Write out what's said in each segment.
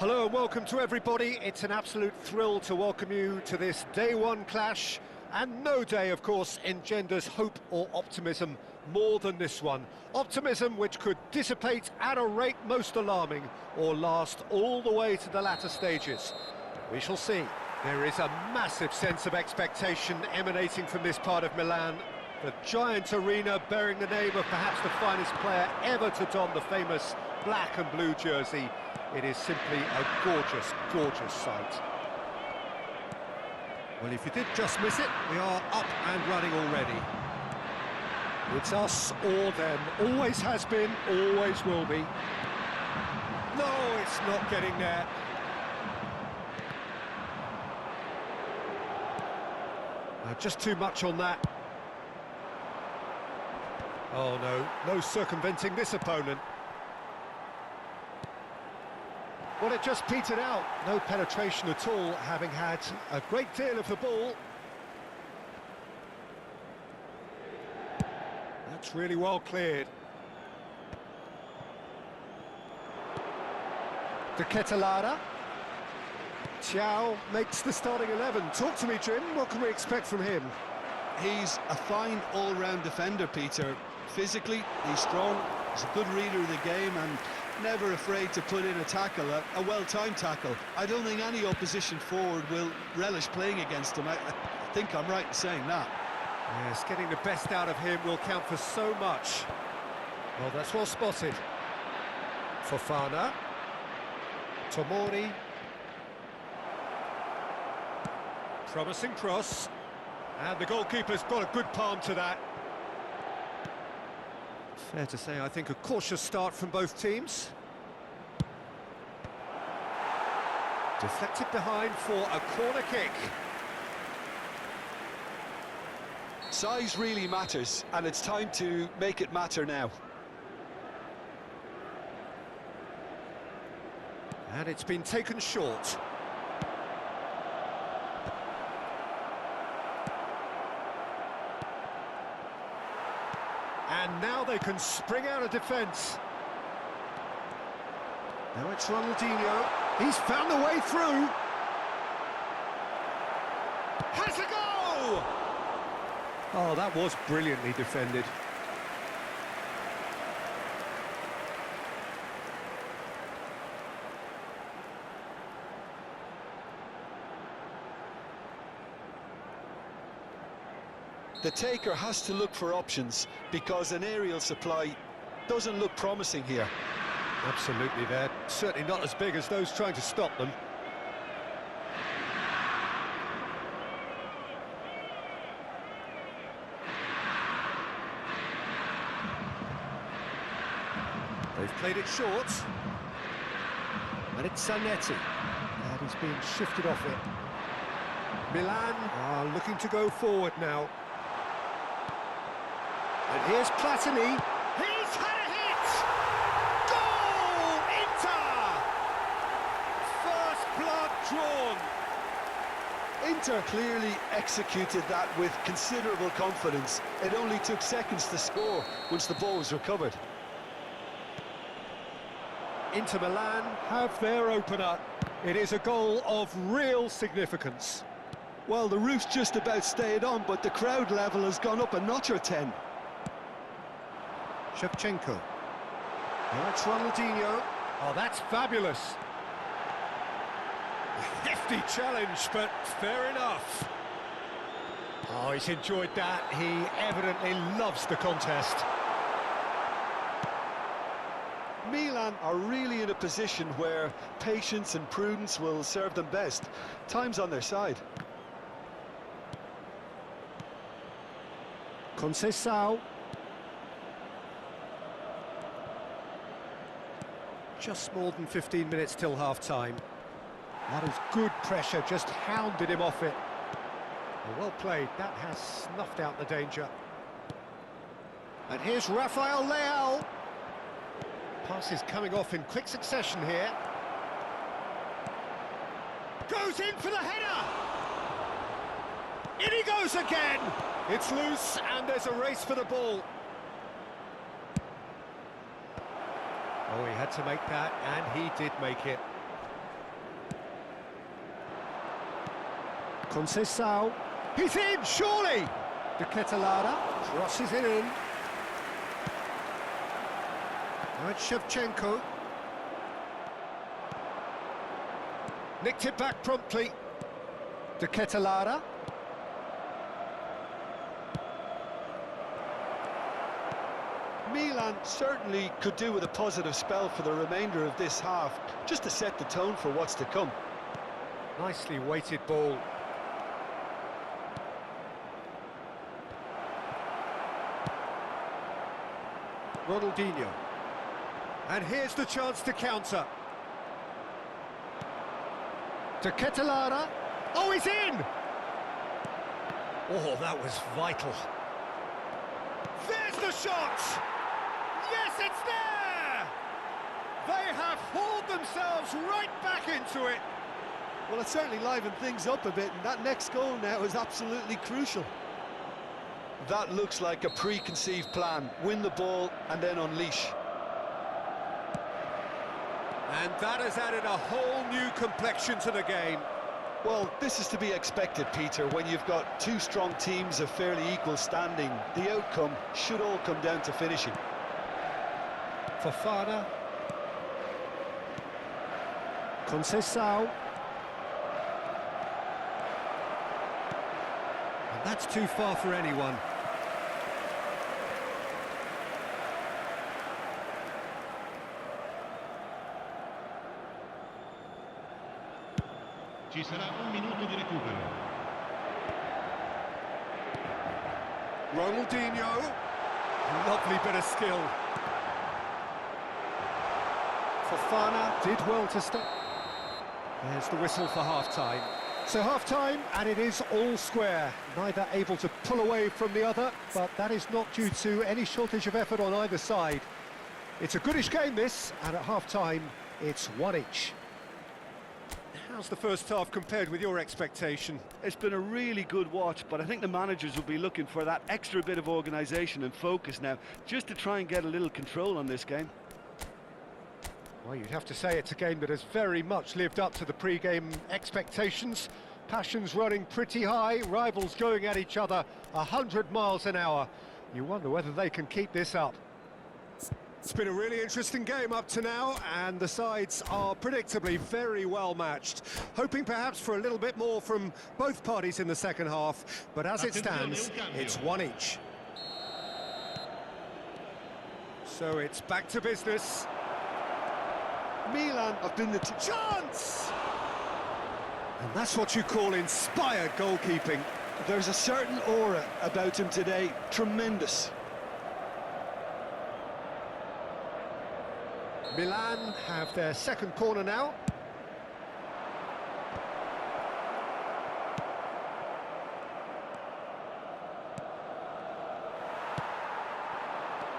Hello and welcome to everybody. It's an absolute thrill to welcome you to this day one clash, and no day, of course, engenders hope or optimism more than this one. Optimism which could dissipate at a rate most alarming or last all the way to the latter stages. We shall see. There is a massive sense of expectation emanating from this part of Milan. The giant arena bearing the name of perhaps the finest player ever to don the famous black and blue jersey. It is simply a gorgeous, gorgeous sight. Well, if you did just miss it, we are up and running already. It's us or them. Always has been, always will be. No, it's not getting there. Just too much on that. Oh no, no circumventing this opponent. Well, it just petered out. No penetration at all, having had a great deal of the ball. That's really well cleared. De Ketelada. Thiaw makes the starting 11. Talk to me, Jim. What can we expect from him? He's a fine all-round defender, Peter. Physically, he's strong, he's a good reader of the game and never afraid to put in a tackle, a well-timed tackle. I don't think any opposition forward will relish playing against him. I think I'm right in saying that. Yes, getting the best out of him will count for so much. Well, that's well spotted. Fofana. Tomori. Promising cross. And the goalkeeper's got a good palm to that. Fair to say, I think, a cautious start from both teams. Deflected behind for a corner kick. Size really matters, and it's time to make it matter now. And it's been taken short. And now they can spring out of defence. Now it's Ronaldinho. He's found the way through. Has a goal! Oh, that was brilliantly defended. The taker has to look for options because an aerial supply doesn't look promising here. Absolutely, they're certainly not as big as those trying to stop them. They've played it short. And it's Zanetti. And he's being shifted off it. Milan are looking to go forward now. And here's Platini. He's had a hit! Goal! Inter! First blood drawn. Inter clearly executed that with considerable confidence. It only took seconds to score once the ball was recovered. Inter Milan have their opener. It is a goal of real significance. Well, the roof's just about stayed on, but the crowd level has gone up a notch or 10. Shevchenko. Now it's Ronaldinho. Oh, that's fabulous. A hefty challenge, but fair enough. Oh, he's enjoyed that. He evidently loves the contest. Milan are really in a position where patience and prudence will serve them best. Time's on their side. Conceição. Just more than 15 minutes till half-time. That is good pressure, just hounded him off it. Well played, that has snuffed out the danger. And here's Rafael Leao. Passes coming off in quick succession here. Goes in for the header! In he goes again! It's loose and there's a race for the ball. Oh, he had to make that, and he did make it. Conceição. He's in, surely! De Ketelaere crosses it in. Now it's Shevchenko. Nicked it back promptly. De Ketelaere. Milan certainly could do with a positive spell for the remainder of this half, just to set the tone for what's to come. Nicely weighted ball. Ronaldinho. And here's the chance to counter. De Ketelaere. Oh, he's in! Oh, that was vital. There's the shot! Yes, it's there! They have hauled themselves right back into it. Well, it certainly livened things up a bit, and that next goal now is absolutely crucial. That looks like a preconceived plan. Win the ball and then unleash. And that has added a whole new complexion to the game. Well, this is to be expected, Peter. When you've got two strong teams of fairly equal standing, the outcome should all come down to finishing. Fofana. Conceição. And that's too far for anyone. Ci sarà un minuto di recupero. Ronaldinho. Lovely bit of skill. Fofana did well to stop. There's the whistle for half-time. So half-time, and it is all square. Neither able to pull away from the other, but that is not due to any shortage of effort on either side. It's a goodish game, this, and at half-time, it's one each. How's the first half compared with your expectation? It's been a really good watch, but I think the managers will be looking for that extra bit of organisation and focus now, just to try and get a little control on this game. Well, you'd have to say it's a game that has very much lived up to the pre-game expectations. Passions running pretty high, rivals going at each other 100 miles an hour. You wonder whether they can keep this up. It's been a really interesting game up to now, and the sides are predictably very well matched. Hoping perhaps for a little bit more from both parties in the second half, but as it stands, it's one each. So it's back to business. Milan have been the chance! And that's what you call inspired goalkeeping. There's a certain aura about him today, tremendous. Milan have their second corner now.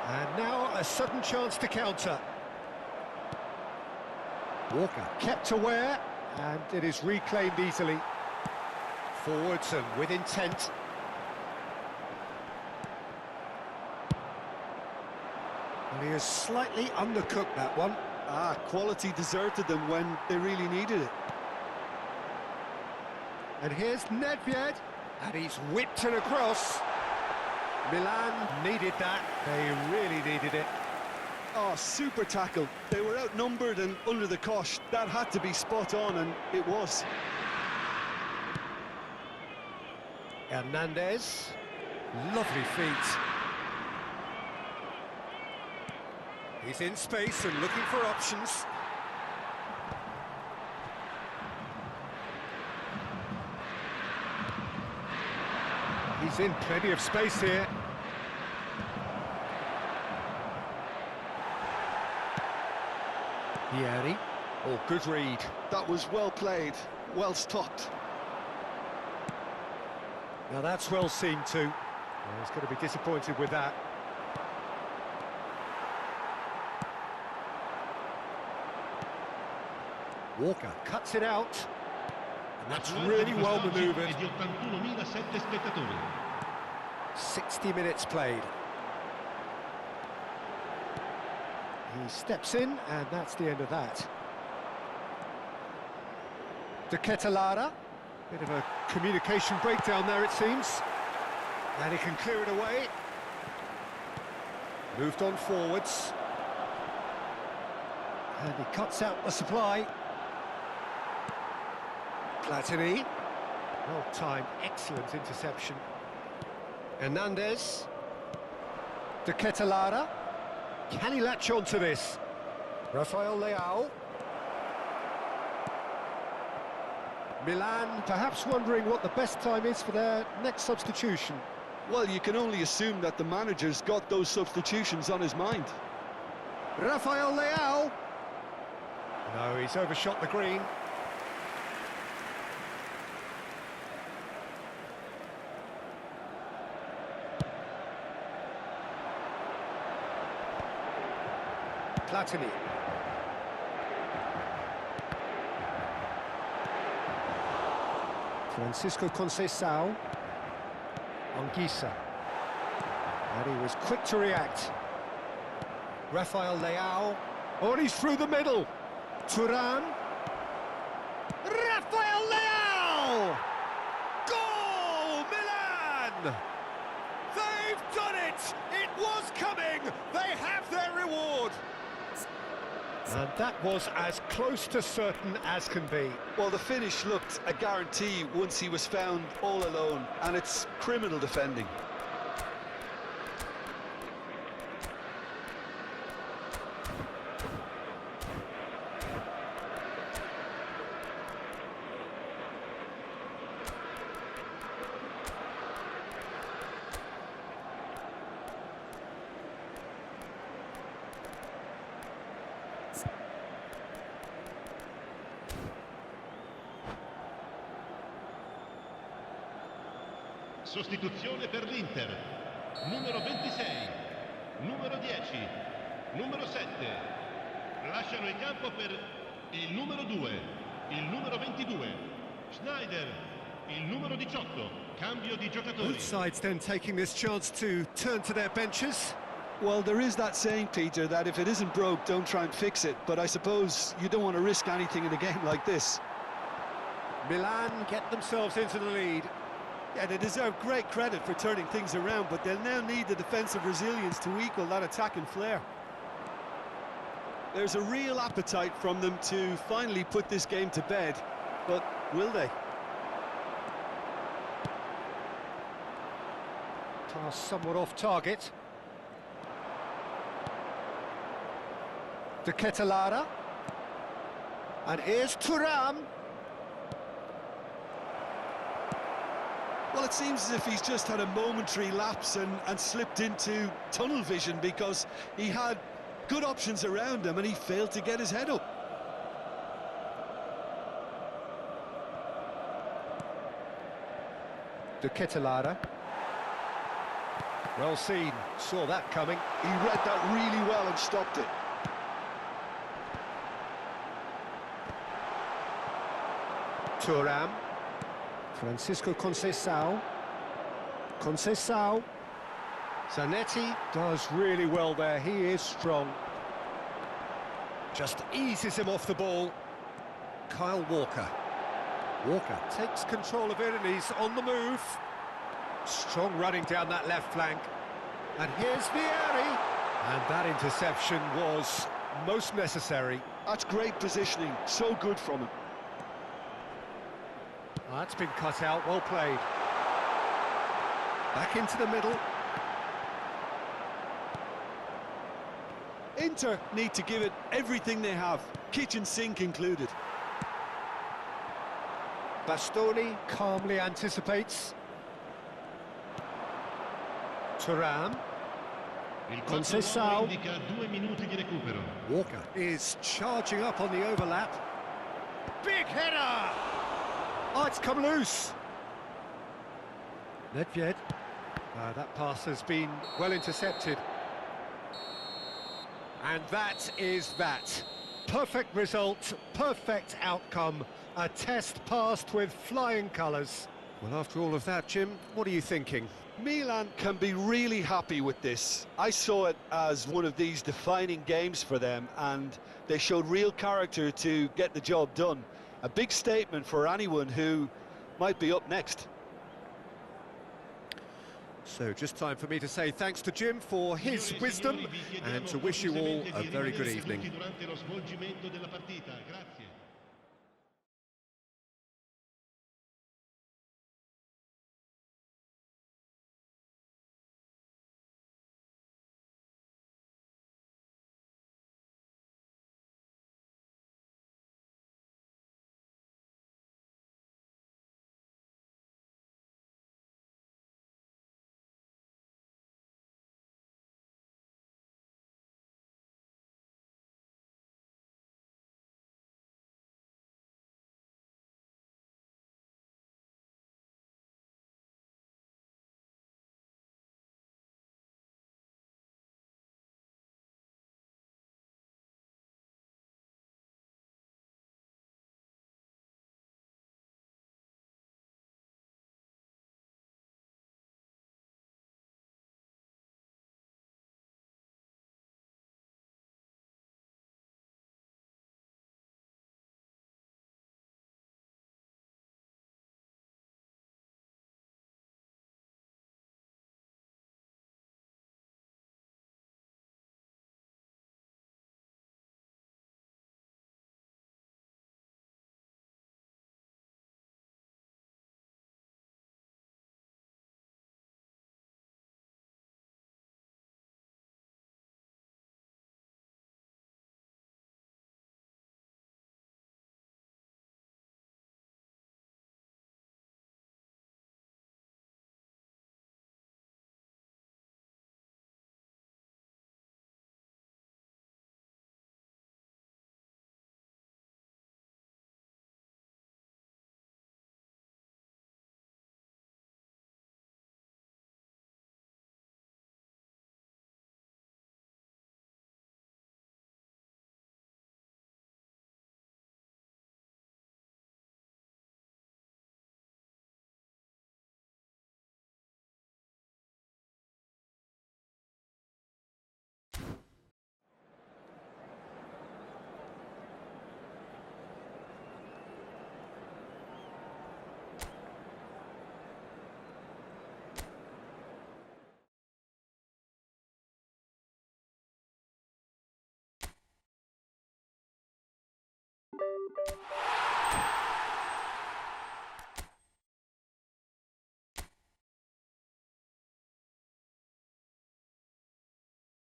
And now a sudden chance to counter. Walker kept aware, and it is reclaimed easily. Forwards and with intent. Well, he has slightly undercooked that one. Quality deserted them when they really needed it. And here's Nedved, and he's whipped it across. Milan needed that, they really needed it. Oh, super tackle. They were outnumbered and under the cosh. That had to be spot on, and it was. Hernandez, lovely feet. He's in space and looking for options. He's in plenty of space here. Vieri. Oh, good read. That was well played, well stopped. Now that's well seen too. Well, he's going to be disappointed with that. Walker cuts it out. And that's really well manoeuvred. 60 minutes played. He steps in, and that's the end of that. De Ketelaere. Bit of a communication breakdown there, it seems. And he can clear it away. Moved on forwards. And he cuts out the supply. Platini. Well timed, excellent interception. Hernandez. De Ketelaere. Can he latch on to this? Rafael Leao. Milan perhaps wondering what the best time is for their next substitution. Well, you can only assume that the manager's got those substitutions on his mind. Rafael Leao. No, he's overshot the green. Platini. Francisco Conceição. Anguissa. And he was quick to react. Rafael Leao. Oh, and he's through the middle. Thuram. Rafael Leao! was coming! They have their reward! And that was as close to certain as can be. Well, the finish looked a guarantee once he was found all alone, and it's criminal defending. Sostituzione per l'Inter. Numero 26, numero 10, numero 7. Lasciano il campo per il numero 2, il numero 22. Schneider, il numero 18. Cambio di giocatori. Both sides then taking this chance to turn to their benches. Well, there is that saying, Peter, that if it isn't broke, don't try and fix it. But I suppose you don't want to risk anything in a game like this. Milan get themselves into the lead. Yeah, they deserve great credit for turning things around, but they'll now need the defensive resilience to equal that attacking flair. There's a real appetite from them to finally put this game to bed, but will they? Pass somewhat off target. De Ketelaere. And here's Thuram. Well, it seems as if he's just had a momentary lapse and slipped into tunnel vision, because he had good options around him and he failed to get his head up. De Ketelaere. Well seen, saw that coming. He read that really well and stopped it. Thuram. Francisco Conceição. Conceição. Zanetti does really well there, he is strong. Just eases him off the ball. Kyle Walker. Walker takes control of it and he's on the move. Strong running down that left flank. And here's Vieri. And that interception was most necessary. That's great positioning, so good from him. That's been cut out, well played. Back into the middle. Inter need to give it everything they have, kitchen sink included. Bastoni calmly anticipates. Thuram. Il Conceição. indica 2 minuti di recupero. Walker is charging up on the overlap. Big header! Oh, it's come loose. Nedved. That pass has been well intercepted. And that is that. Perfect result, perfect outcome. A test passed with flying colours. Well, after all of that, Jim, what are you thinking? Milan can be really happy with this. I saw it as one of these defining games for them, and they showed real character to get the job done. A big statement for anyone who might be up next. So just time for me to say thanks to Jim for his wisdom and to wish you all a very good evening. Durante lo svolgimento della partita. Grazie.